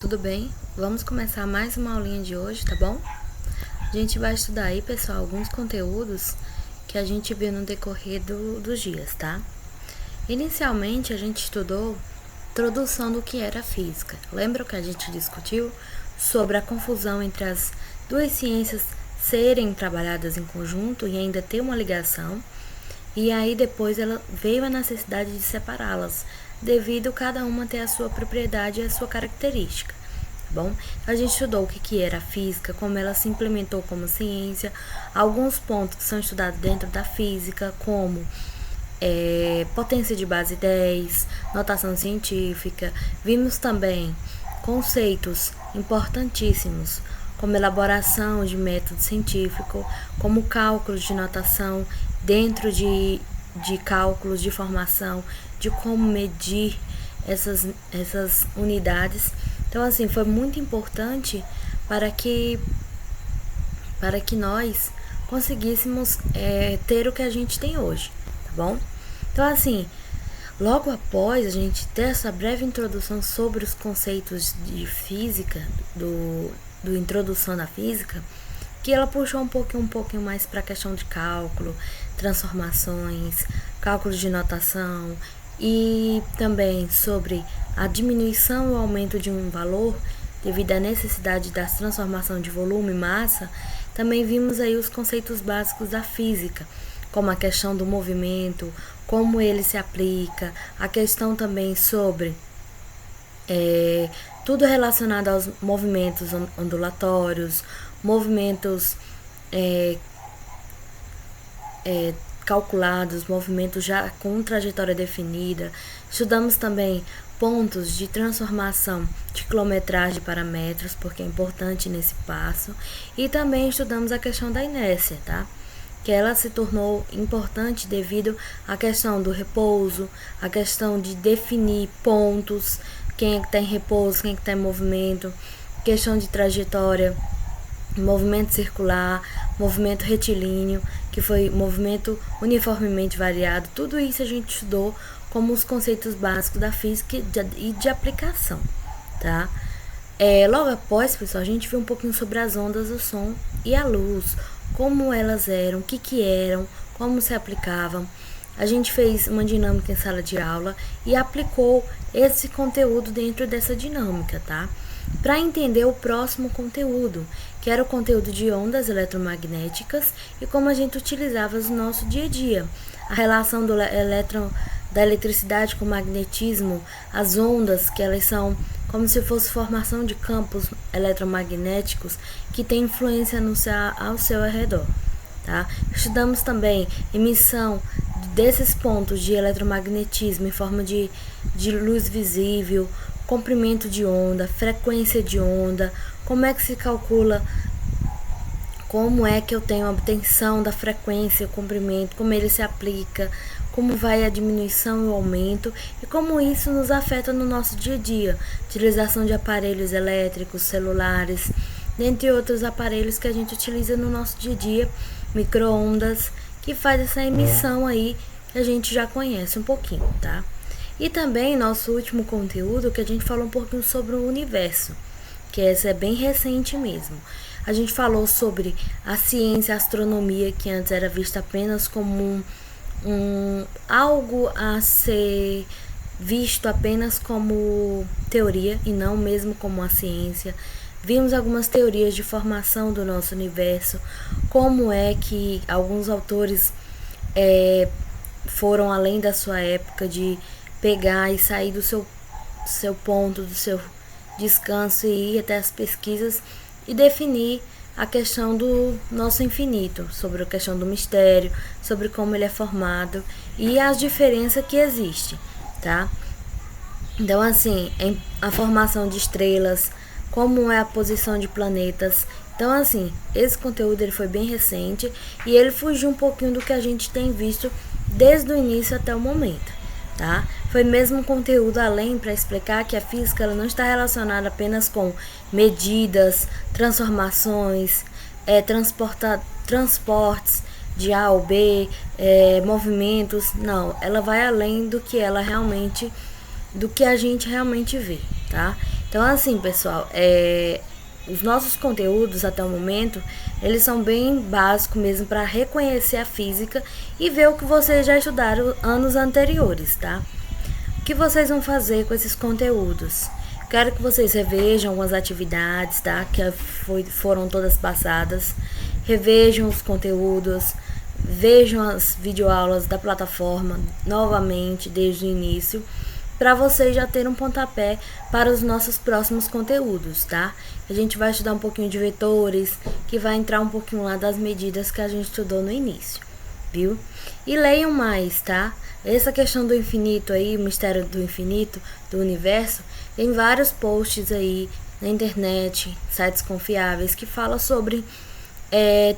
Tudo bem? Vamos começar mais uma aulinha de hoje, tá bom? A gente vai estudar aí, pessoal, alguns conteúdos que a gente viu no decorrer dos dias, tá? Inicialmente, a gente estudou introdução do que era física. Lembra que a gente discutiu sobre a confusão entre as duas ciências serem trabalhadas em conjunto e ainda ter uma ligação? E aí depois ela veio a necessidade de separá-las, devido cada uma ter a sua propriedade e a sua característica. Bom, a gente estudou o que era a física, como ela se implementou como ciência, alguns pontos que são estudados dentro da física, como potência de base 10, notação científica. Vimos também conceitos importantíssimos, como elaboração de método científico, como cálculos de notação dentro de cálculos de formação, de como medir essas unidades. Então, assim, foi muito importante para que nós conseguíssemos ter o que a gente tem hoje, tá bom? Então, assim, logo após a gente ter essa breve introdução sobre os conceitos de física, do introdução da física, que ela puxou um pouquinho mais para a questão de cálculo, transformações, cálculos de notação e também sobre a diminuição e o aumento de um valor devido à necessidade da transformação de volume e massa. Também vimos aí os conceitos básicos da física, como a questão do movimento, como ele se aplica, a questão também sobre tudo relacionado aos movimentos ondulatórios, movimentos calculados, movimentos já com trajetória definida. Estudamos também pontos de transformação de quilometragem para metros, porque é importante nesse passo. E também estudamos a questão da inércia, tá? Que ela se tornou importante devido à questão do repouso, a questão de definir pontos, quem é que está em repouso, quem é que está em movimento, questão de trajetória, movimento circular, movimento retilíneo, que foi movimento uniformemente variado. Tudo isso a gente estudou como os conceitos básicos da física e de aplicação, tá? Logo após, pessoal, a gente viu um pouquinho sobre as ondas do som e a luz, como elas eram, o que eram, como se aplicavam. A gente fez uma dinâmica em sala de aula e aplicou esse conteúdo dentro dessa dinâmica, tá? Para entender o próximo conteúdo, que era o conteúdo de ondas eletromagnéticas e como a gente utilizava no nosso dia a dia. A relação da eletricidade com o magnetismo, as ondas, que elas são como se fosse formação de campos eletromagnéticos que tem influência ao seu redor, tá? Estudamos também emissão desses pontos de eletromagnetismo em forma de luz visível, comprimento de onda, frequência de onda, como é que se calcula, como é que eu tenho a obtenção da frequência, o comprimento, como ele se aplica, como vai a diminuição e o aumento e como isso nos afeta no nosso dia a dia, utilização de aparelhos elétricos, celulares, dentre outros aparelhos que a gente utiliza no nosso dia a dia, micro-ondas, que faz essa emissão aí que a gente já conhece um pouquinho, tá? E também nosso último conteúdo, que a gente falou um pouquinho sobre o universo, que esse é bem recente mesmo. A gente falou sobre a ciência, a astronomia, que antes era vista apenas como algo a ser visto apenas como teoria e não mesmo como uma ciência. Vimos algumas teorias de formação do nosso universo, como é que alguns autores foram além da sua época de pegar e sair do seu ponto, do seu descanso e ir até as pesquisas e definir a questão do nosso infinito, sobre a questão do mistério, sobre como ele é formado e as diferenças que existem, tá? Então, assim, a formação de estrelas, como é a posição de planetas. Então, assim, esse conteúdo ele foi bem recente e ele fugiu um pouquinho do que a gente tem visto desde o início até o momento, tá? Foi mesmo um conteúdo além para explicar que a física ela não está relacionada apenas com medidas, transformações, transportes de A ou B, movimentos. Não, ela vai além do que a gente realmente vê, tá? Então, assim, pessoal, os nossos conteúdos até o momento, eles são bem básicos mesmo para reconhecer a física e ver o que vocês já estudaram anos anteriores, tá? O que vocês vão fazer com esses conteúdos? Quero que vocês revejam algumas atividades, tá? Que foram todas passadas. Revejam os conteúdos, vejam as videoaulas da plataforma novamente desde o início, para vocês já terem um pontapé para os nossos próximos conteúdos, tá? A gente vai estudar um pouquinho de vetores, que vai entrar um pouquinho lá das medidas que a gente estudou no início, viu? E leiam mais, tá? Essa questão do infinito aí, o mistério do infinito, do universo, tem vários posts aí na internet, sites confiáveis, que falam sobre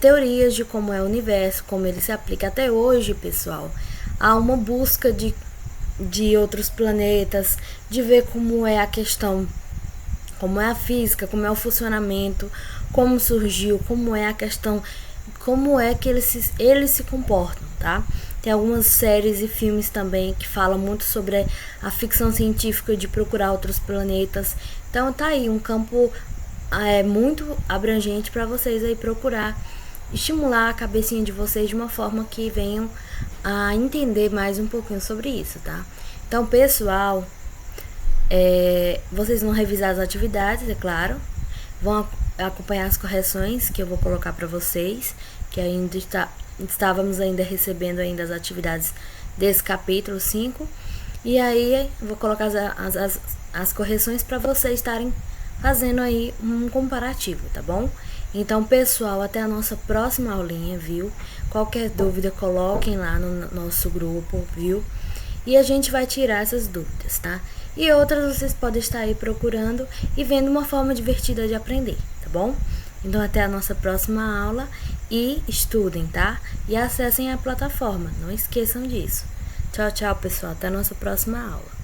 teorias de como é o universo, como ele se aplica até hoje, pessoal. Há uma busca de outros planetas, de ver como é a questão, como é a física, como é o funcionamento, como surgiu, como é a questão, como é que eles se comportam, tá? Tem algumas séries e filmes também que falam muito sobre a ficção científica de procurar outros planetas. Então tá aí um campo muito abrangente para vocês aí procurar estimular a cabecinha de vocês de uma forma que venham a entender mais um pouquinho sobre isso, tá? Então, pessoal, vocês vão revisar as atividades, é claro, vão acompanhar as correções que eu vou colocar para vocês, que ainda estávamos ainda recebendo ainda as atividades desse capítulo 5, e aí eu vou colocar as correções para vocês estarem fazendo aí um comparativo, tá bom? Então, pessoal, até a nossa próxima aulinha, viu? Qualquer dúvida, coloquem lá no nosso grupo, viu? E a gente vai tirar essas dúvidas, tá? E outras vocês podem estar aí procurando e vendo uma forma divertida de aprender, tá bom? Então, até a nossa próxima aula e estudem, tá? E acessem a plataforma, não esqueçam disso. Tchau, tchau, pessoal. Até a nossa próxima aula.